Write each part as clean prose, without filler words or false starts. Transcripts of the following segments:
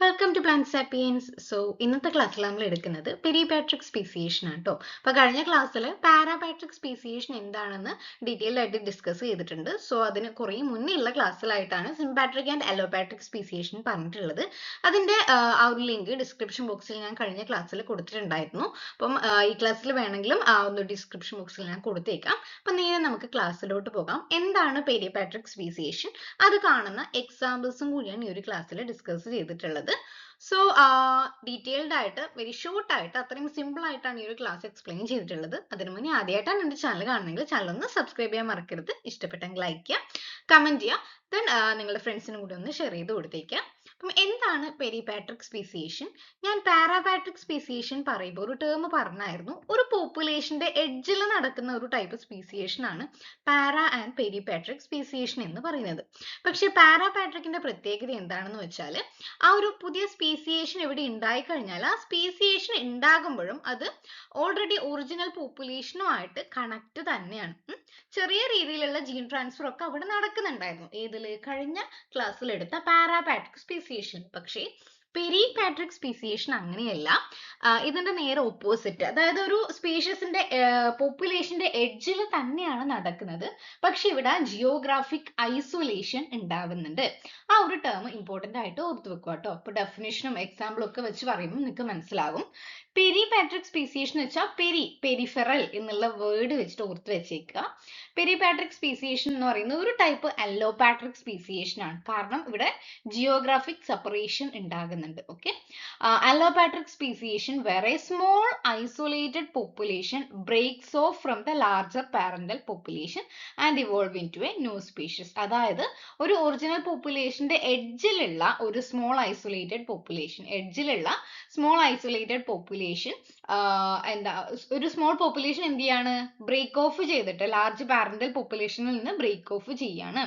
Welcome to plant sapiens. ഇന്നത്തെ ക്ലാസ്സിൽ നമ്മൾ എടുക്കുന്നത് പെരിപാട്രിക് സ്പീസിയേഷൻ ആണ് കേട്ടോ. അപ്പോൾ കഴിഞ്ഞ ക്ലാസ്സിൽ പാരാപാട്രിക് സ്പീസിയേഷൻ എന്താണെന്ന് ഡീറ്റെയിൽഡ് ആയിട്ട് ഡിസ്കസ് ചെയ്തിട്ടുണ്ട്. അതിന് കുറേ മുന്നേ ഉള്ള ക്ലാസ്സിലായിട്ടാണ് സിംപാട്രിക് ആൻഡ് അലോപാട്രിക് സ്പീസിയേഷൻ പറഞ്ഞിട്ടുള്ളത്. അതിന്റെ ആ ഒരു ലിങ്ക് ഡിസ്ക്രിപ്ഷൻ ബോക്സിൽ ഞാൻ കഴിഞ്ഞ ക്ലാസ്സിൽ കൊടുത്തിട്ടുണ്ടായിരുന്നു. അപ്പം ഈ ക്ലാസ്സിൽ വേണമെങ്കിലും ആ ഒന്ന് ഡിസ്ക്രിപ്ഷൻ ബോക്സിൽ ഞാൻ കൊടുത്തേക്കാം. അപ്പം നേരെ നമുക്ക് ക്ലാസ്സിലോട്ട് പോകാം. എന്താണ് പെരിപാട്രിക് സ്പീസിയേഷൻ, അത് കാണുന്ന എക്സാമ്പിൾസും കൂടിയാണ് ഈ ഒരു ക്ലാസ്സിൽ ഡിസ്കസ് ചെയ്തിട്ടുള്ളത്. ഡീറ്റെയിൽഡ് ആയിട്ട് വെരി ഷോർട്ട് ആയിട്ട് അത്രയും സിമ്പിൾ ആയിട്ടാണ് ഈ ഒരു ക്ലാസ് എക്സ്പ്ലെയിൻ ചെയ്തിട്ടുള്ളത്. അതിനു മുന്നേ ആദ്യമായിട്ടാണ് എൻ്റെ ചാനൽ കാണുന്നെങ്കിൽ ചാനൽ ഒന്ന് സബ്സ്ക്രൈബ് ചെയ്യാൻ മറക്കരുത്. ഇഷ്ടപ്പെട്ടെങ്കിൽ ലൈക്ക് ചെയ്യുക, കമന്റ് ചെയ്യുക, ദെൻ നിങ്ങളുടെ ഫ്രണ്ട്സിനും കൂടി ഒന്ന് ഷെയർ ചെയ്ത് കൊടുത്തേക്കാം. അപ്പം എന്താണ് പെരിപാട്രിക് സ്പീസിയേഷൻ? ഞാൻ പാരാപാട്രിക് സ്പീസിയേഷൻ പറയുമ്പോൾ ഒരു ടേം പറഞ്ഞായിരുന്നു. ഒരു പോപ്പുലേഷന്റെ എഡ്ജിൽ നടക്കുന്ന ഒരു ടൈപ്പ് സ്പീസിയേഷൻ ആണ് പാരാ ആൻഡ് പെരിപാട്രിക് സ്പീസിയേഷൻ എന്ന് പറയുന്നത്. പക്ഷെ പാരാപാട്രിക്കിന്റെ പ്രത്യേകത എന്താണെന്ന് വെച്ചാൽ ആ ഒരു പുതിയ സ്പീസിയേഷൻ ഇവിടെ ഉണ്ടായി കഴിഞ്ഞാൽ ആ സ്പീസിയേഷൻ ഉണ്ടാകുമ്പോഴും അത് ഓൾറെഡി ഒറിജിനൽ പോപ്പുലേഷനുമായിട്ട് കണക്ട് തന്നെയാണ്. ചെറിയ രീതിയിലുള്ള ജീൻ ട്രാൻസ്ഫർ ഒക്കെ അവിടെ നടക്കുന്നുണ്ടായിരുന്നു ഏതില് കഴിഞ്ഞ ക്ലാസ്സിൽ എടുത്ത പാരാപാട്രിക് സ്പീസിയേഷൻ. പക്ഷേ പെരിപാട്രിക് സ്പീസിയേഷൻ അങ്ങനെയല്ല. ഇതിന്റെ നേരെ ഓപ്പോസിറ്റ്, അതായത് ഒരു സ്പീഷീസിന്റെ പോപ്പുലേഷന്റെ എഡ്ജിൽ തന്നെയാണ് നടക്കുന്നത്. പക്ഷെ ഇവിടെ ജിയോഗ്രാഫിക് ഐസൊലേഷൻ ഉണ്ടാവുന്നുണ്ട്. ആ ഒരു ടേം ഇമ്പോർട്ടന്റ് ആയിട്ട് ഓർത്ത് വെക്കുക കേട്ടോ. അപ്പൊ ഡെഫിനേഷനും എക്സാമ്പിളും ഒക്കെ വെച്ച് പറയുമ്പോൾ നിങ്ങൾക്ക് മനസ്സിലാകും. പെരിപാട്രിക് സ്പീസിയേഷൻ എന്ന് വെച്ചാൽ പെരിഫെറൽ എന്നുള്ള വേർഡ് വെച്ചിട്ട് ഓർത്ത് വെച്ചേക്കുക. പെരിപാട്രിക് സ്പീസിയേഷൻ എന്ന് പറയുന്നത് ഒരു ടൈപ്പ് അല്ലോപാട്രിക് സ്പീസിയേഷൻ ആണ്. കാരണം ഇവിടെ ജിയോഗ്രാഫിക് സെപ്പറേഷൻ ഉണ്ടാകുന്നുണ്ട്. Okay, allopatric speciation where a small isolated population breaks off from the larger parental population and evolve into a new species. അതായത് ഒരു ഒറിജിനൽ പോപ്പുലേഷന്റെ എഡ്ജിലുള്ള ഒരു സ്മോൾ ഐസൊലേറ്റഡ് പോപ്പുലേഷൻ എന്താ ഒരു സ്മോൾ പോപ്പുലേഷൻ എന്ത് ചെയ്യാണ്, ബ്രേക്ക് ഓഫ് ചെയ്തിട്ട് large parental പോപ്പുലേഷനിൽ നിന്ന് break of ചെയ്യാണ്.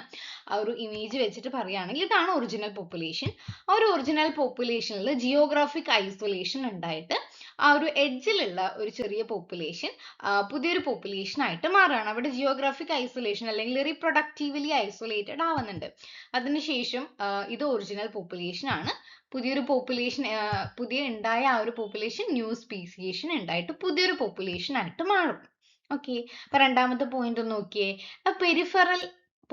ആ ഒരു ഇമേജ് വെച്ചിട്ട് പറയുകയാണെങ്കിൽ ഇതാണ് ഒറിജിനൽ പോപ്പുലേഷൻ. ആ ഒരു ഒറിജിനൽ പോപ്പുലേഷനിൽ ജിയോഗ്രാഫിക് ഐസൊലേഷൻ ഉണ്ടായിട്ട് ആ ഒരു എഡ്ജിലുള്ള ഒരു ചെറിയ പോപ്പുലേഷൻ പുതിയൊരു പോപ്പുലേഷൻ ആയിട്ട് മാറുകയാണ്. അവിടെ ജിയോഗ്രാഫിക് ഐസൊലേഷൻ അല്ലെങ്കിൽ റീപ്രൊഡക്റ്റീവ്ലി ഐസൊലേറ്റഡ് ആവുന്നുണ്ട്. അതിനുശേഷം ഇത് ഒറിജിനൽ പോപ്പുലേഷൻ ആണ്. പുതിയൊരു പോപ്പുലേഷൻ പുതിയ ഉണ്ടായ ആ ഒരു പോപ്പുലേഷൻ ന്യൂ സ്പീസിയേഷൻ ഉണ്ടായിട്ട് പുതിയൊരു പോപ്പുലേഷൻ ആയിട്ട് മാറും. ഓക്കെ, അപ്പൊ രണ്ടാമത്തെ പോയിന്റ് നോക്കിയേ. Peripheral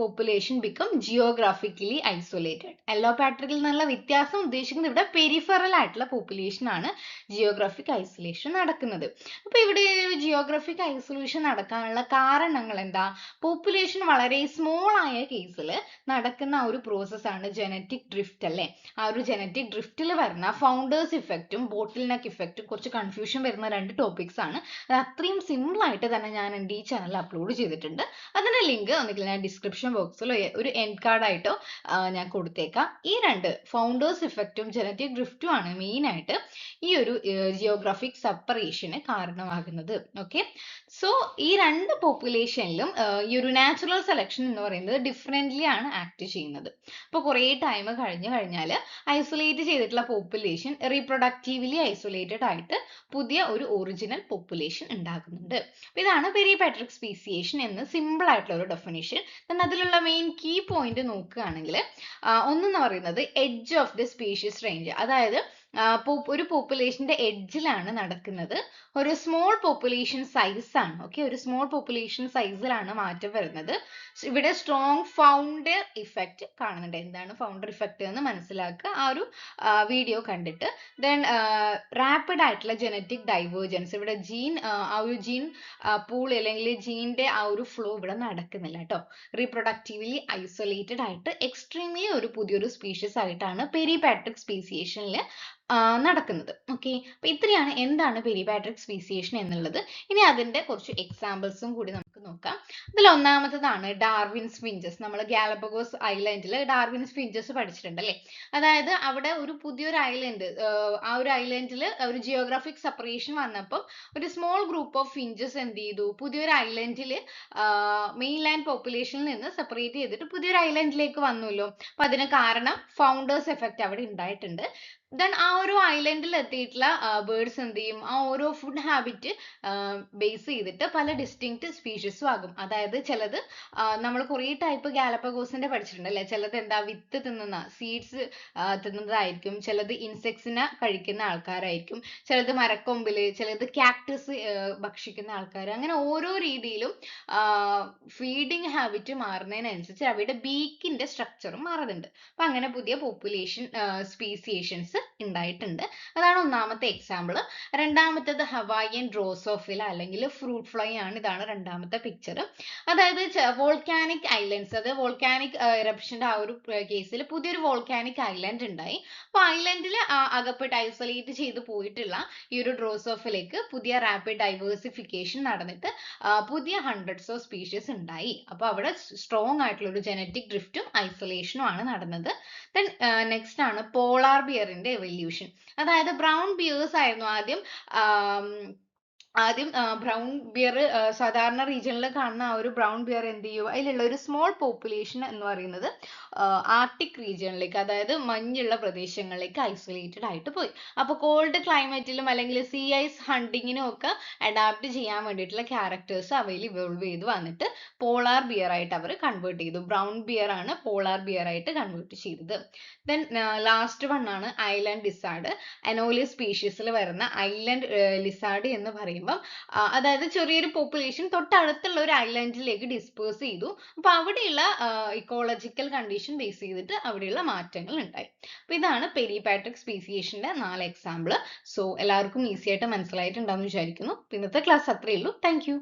population become geographically isolated. അല്ലോപാട്രിക്കിൽ നിന്നുള്ള വ്യത്യാസം ഉദ്ദേശിക്കുന്നത് ഇവിടെ പെരിഫറൽ ആയിട്ടുള്ള പോപ്പുലേഷൻ ആണ് ജിയോഗ്രാഫിക് ഐസൊലേഷൻ നടക്കുന്നത്. അപ്പൊ ഇവിടെ ജിയോഗ്രാഫിക് ഐസൊലേഷൻ നടക്കാനുള്ള കാരണങ്ങൾ എന്താ? പോപ്പുലേഷൻ വളരെ സ്മോൾ ആയ കേസിൽ നടക്കുന്ന ഒരു പ്രോസസ് ആണ് ജനറ്റിക് ഡ്രിഫ്റ്റ് അല്ലേ. ആ ഒരു ജനറ്റിക് ഡ്രിഫ്റ്റിൽ വരുന്ന ഫൗണ്ടേഴ്സ് ഇഫക്റ്റും ബോട്ടിൽ നെക്ക് ഇഫക്റ്റും കുറച്ച് കൺഫ്യൂഷൻ വരുന്ന രണ്ട് ടോപ്പിക്സ് ആണ്. അത് അത്രയും സിമ്പിൾ ആയിട്ട് തന്നെ ഞാൻ എൻ്റെ ഈ ചാനൽ അപ്ലോഡ് ചെയ്തിട്ടുണ്ട്. അതിന്റെ ലിങ്ക് ഒന്നുകിൽ ഞാൻ ഡിസ്ക്രിപ്ഷൻ ബോക്സിലോ ഒരു എൻഡ് കാർഡ് ആയിട്ടോ ഞാൻ കൊടുത്തേക്കാം. ഈ രണ്ട് ഫൗണ്ടേഴ്സ് ഇഫക്റ്റും ജനറ്റിക് ഡ്രിഫ്റ്റും ആണ് മെയിൻ ആയിട്ട് ഈ ഒരു ജിയോഗ്രാഫിക് സെപ്പറേഷന് കാരണമാകുന്നത്. ഓക്കെ, ഈ രണ്ട് പോപ്പുലേഷനിലും ഈ ഒരു നാച്ചുറൽ സെലക്ഷൻ എന്ന് പറയുന്നത് ഡിഫറെന്റ്ലി ആണ് ആക്ട് ചെയ്യുന്നത്. അപ്പൊ കുറേ ടൈം കഴിഞ്ഞു കഴിഞ്ഞാൽ ഐസൊലേറ്റ് ചെയ്തിട്ടുള്ള പോപ്പുലേഷൻ റീപ്രൊഡക്റ്റീവ്ലി ഐസൊലേറ്റഡ് ആയിട്ട് പുതിയ ഒരു ഒറിജിനൽ പോപ്പുലേഷൻ ഉണ്ടാകുന്നുണ്ട്. ഇതാണ് പെരിപാട്രിക് സ്പീസിയേഷൻ എന്ന് സിമ്പിൾ ആയിട്ടുള്ള ഒരു ഡെഫിനിഷൻ. അതിലുള്ള മെയിൻ കീ പോയിന്റ് നോക്കുകയാണെങ്കിൽ ഒന്നെന്ന് പറയുന്നത് edge of the species range. അതായത് ഒരു പോപ്പുലേഷന്റെ എഡ്ജിലാണ് നടക്കുന്നത്. ഒരു സ്മോൾ പോപ്പുലേഷൻ സൈസ് ആണ്. ഓക്കെ, ഒരു സ്മോൾ പോപ്പുലേഷൻ സൈസിലാണ് മാറ്റം വരുന്നത്. ഇവിടെ സ്ട്രോങ് ഫൗണ്ടർ ഇഫക്റ്റ് കാണുന്നുണ്ട്. എന്താണ് ഫൗണ്ടർ ഇഫക്റ്റ് എന്ന് മനസ്സിലാക്കുക ആ ഒരു വീഡിയോ കണ്ടിട്ട്. ദെൻ റാപ്പിഡ് ആയിട്ടുള്ള ജനറ്റിക് ഡൈവേർജൻസ്. ഇവിടെ ആ ഒരു ജീൻ പൂൾ അല്ലെങ്കിൽ ജീന്റെ ആ ഒരു ഫ്ലോ ഇവിടെ നടക്കുന്നില്ല കേട്ടോ. റീപ്രൊഡക്റ്റീവ്ലി ഐസൊലേറ്റഡ് ആയിട്ട് എക്സ്ട്രീംലി ഒരു പുതിയൊരു സ്പീഷീസ് ആയിട്ടാണ് പെരിപാട്രിക് സ്പീസിയേഷനിൽ നടക്കുന്നത്. ഓക്കെ, അപ്പൊ ഇത്രയാണ് എന്താണ് പെരിപാട്രിക് സ്പീസിയേഷൻ എന്നുള്ളത്. ഇനി അതിന്റെ കുറച്ച് എക്സാമ്പിൾസും കൂടി നമുക്ക് നോക്കാം. അതിൽ ഒന്നാമത്തതാണ് ഡാർവിൻസ് ഫിഞ്ചസ്. നമ്മൾ ഗാലപ്പഗോസ് ഐലൻഡിൽ ഡാർവിൻസ് ഫിഞ്ചസ് പഠിച്ചിട്ടുണ്ട് അല്ലേ. അതായത് അവിടെ ഒരു പുതിയൊരു ഐലൻഡ്, ആ ഒരു ഐലൻഡിൽ ഒരു ജിയോഗ്രാഫിക് സെപ്പറേഷൻ വന്നപ്പോൾ ഒരു സ്മോൾ ഗ്രൂപ്പ് ഓഫ് ഫിഞ്ചസ് എന്ത് ചെയ്തു, പുതിയൊരു ഐലൻഡിൽ മെയിൻലാൻഡ് പോപ്പുലേഷനിൽ നിന്ന് സെപ്പറേറ്റ് ചെയ്തിട്ട് പുതിയൊരു ഐലൻഡിലേക്ക് വന്നുല്ലോ. അപ്പൊ അതിന് കാരണം ഫൗണ്ടേഴ്സ് എഫക്റ്റ് അവിടെ ഉണ്ടായിട്ടുണ്ട്. ദെൻ ആ ഒരു ഐലൻഡിൽ എത്തിയിട്ടുള്ള ബേർഡ്സ് എന്ത് ചെയ്യും, ആ ഓരോ ഫുഡ് ഹാബിറ്റ് ബേസ് ചെയ്തിട്ട് പല ഡിസ്റ്റിങ്ക്റ്റ് സ്പീഷ്യസും ആകും. അതായത് ചിലത് നമ്മൾ കുറേ ടൈപ്പ് ഗാലപ്പഗോസിന്റെ പഠിച്ചിട്ടുണ്ട് അല്ലേ? ചിലത് എന്താ വിത്ത് തിന്നുന്ന സീഡ്സ് തിന്നുന്നതായിരിക്കും, ചിലത് ഇൻസെക്ട്സിനെ കഴിക്കുന്ന ആൾക്കാരായിരിക്കും, ചിലത് മരക്കൊമ്പില്, ചിലത് കാക്ടസ് ഭക്ഷിക്കുന്ന ആൾക്കാർ. അങ്ങനെ ഓരോ രീതിയിലും ഫീഡിങ് ഹാബിറ്റ് മാറുന്നതിനനുസരിച്ച് അവയുടെ ബീക്കിന്റെ സ്ട്രക്ചറും മാറുന്നുണ്ട്. അപ്പൊ അങ്ങനെ പുതിയ പോപ്പുലേഷൻ സ്പീസിയേഷൻസ് ഉണ്ടായിട്ടുണ്ട്. അതാണ് ഒന്നാമത്തെ എക്സാമ്പിൾ. രണ്ടാമത്തേത് ഹവായിയൻ ഡ്രോസോഫില അല്ലെങ്കിൽ ഫ്രൂട്ട് ഫ്ലൈ ആണ്. ഇതാണ് രണ്ടാമത്തെ പിക്ചർ. അതായത് വോൾക്കാനിക് ഐലൻഡ്സ്, അത് വോൾക്കാനിക് എറപ്ഷന്റെ ആ ഒരു കേസിൽ പുതിയൊരു വോൾക്കാനിക് ഐലൻഡ് ഉണ്ടായി. അപ്പൊ ഐലൻഡിൽ അകപ്പെട്ട് ഐസൊലേറ്റ് ചെയ്ത് പോയിട്ടുള്ള ഈ ഒരു ഡ്രോസോഫിലേക്ക് പുതിയ റാപ്പിഡ് ഡൈവേഴ്സിഫിക്കേഷൻ നടന്നിട്ട് പുതിയ ഹൺഡ്രഡ്സ് ഓഫ് സ്പീഷീസ് ഉണ്ടായി. അപ്പൊ അവിടെ സ്ട്രോങ് ആയിട്ടുള്ള ഒരു ജനറ്റിക് ഡ്രിഫ്റ്റും ഐസൊലേഷനും ആണ് നടന്നത്. ദെൻ നെക്സ്റ്റ് ആണ് പോളാർ ബിയറിന്റെ എവല്യൂഷൻ. അതായത് ബ്രൗൺ ബിയേഴ്സ് ആയിരുന്നു ആദ്യം ബ്രൗൺ ബിയർ സാധാരണ റീജിയനിൽ കാണുന്ന ആ ഒരു ബ്രൗൺ ബിയർ എന്ത് ചെയ്യും, അതിലുള്ള ഒരു സ്മോൾ പോപ്പുലേഷൻ എന്ന് പറയുന്നത് ആർട്ടിക് റീജിയനിലേക്ക്, അതായത് മഞ്ഞുള്ള പ്രദേശങ്ങളിലേക്ക് ഐസൊലേറ്റഡ് ആയിട്ട് പോയി. അപ്പൊ കോൾഡ് ക്ലൈമറ്റിലും അല്ലെങ്കിൽ സീ ഐസ് ഹണ്ടിങ്ങിനും ഒക്കെ അഡാപ്റ്റ് ചെയ്യാൻ വേണ്ടിയിട്ടുള്ള ക്യാരക്ടേഴ്സ് അവയിൽ ഇവോൾവ് ചെയ്ത് വന്നിട്ട് പോളാർ ബിയർ ആയിട്ട് അവർ കൺവേർട്ട് ചെയ്തു. ബ്രൗൺ ബിയർ ആണ് പോളാർ ബിയർ ആയിട്ട് കൺവേർട്ട് ചെയ്തത്. ദെൻ ലാസ്റ്റ് വൺ ആണ് ഐലൻഡ് ലിസാർഡ്. അനോലിയസ് സ്പീഷീസിൽ വരുന്ന ഐലൻഡ് ലിസാർഡ് എന്ന് പറയുമ്പോൾ അതായത് ചെറിയൊരു പോപ്പുലേഷൻ തൊട്ടടുത്തുള്ള ഒരു ഐലൻഡിലേക്ക് ഡിസ്പേഴ്സ് ചെയ്തു. അപ്പൊ അവിടെയുള്ള ഇക്കോളജിക്കൽ കണ്ടീഷൻ ബേസ് ചെയ്തിട്ട് അവിടെയുള്ള മാറ്റങ്ങൾ ഉണ്ടായി. അപ്പൊ ഇതാണ് പെരിപാട്രിക് സ്പീസിയേഷന്റെ 4 എക്സാമ്പിൾ. സോ എല്ലാവർക്കും ഈസി ആയിട്ട് മനസ്സിലായിട്ടുണ്ടാവും വിചാരിക്കുന്നു. ഇന്നത്തെ ക്ലാസ് അത്രയേ ഉള്ളൂ. Thank you.